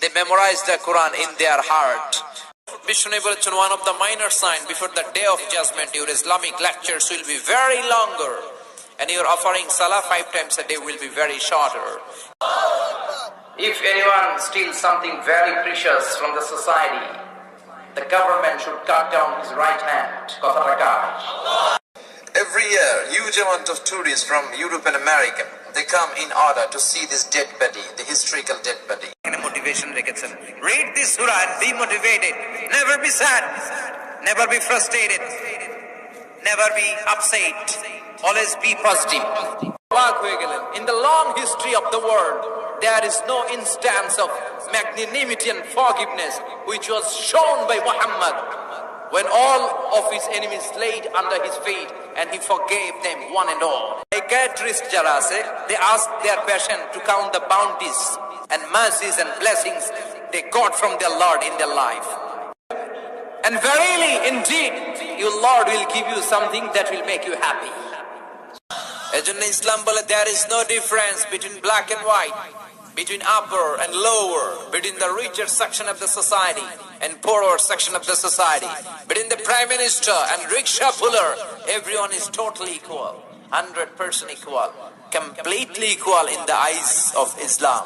They memorize the Quran in their heart. Vishnu বলেছেন, one of the minor signs before the day of judgment, your Islamic lectures will be very longer, and your offering salah 5 times a day will be very shorter. If anyone steals something very precious from the society, the government should cut down his right hand. Every year, huge amount of tourists from Europe and America, they come in order to see this dead body, the historical dead body. Motivation রেখেছেন, read this surah and be motivated. Never be sad, never be frustrated, never be upset, always be positive. In the long history of the world, there is no instance of magnanimity and forgiveness which was shown by Muhammad when all of his enemies laid under his feet and he forgave them one and all. Psychiatrists jara ache, they ask their patient to count the bounties and mercies and blessings they got from their Lord in their life. And verily, indeed, your Lord will give you something that will make you happy. Ejonne Islam bole there is no difference between black and white, between upper and lower, between the richer section of the society and poorer section of the society, between the prime minister and rickshaw puller. Everyone is totally equal, 100% equal, completely equal in the eyes of Islam.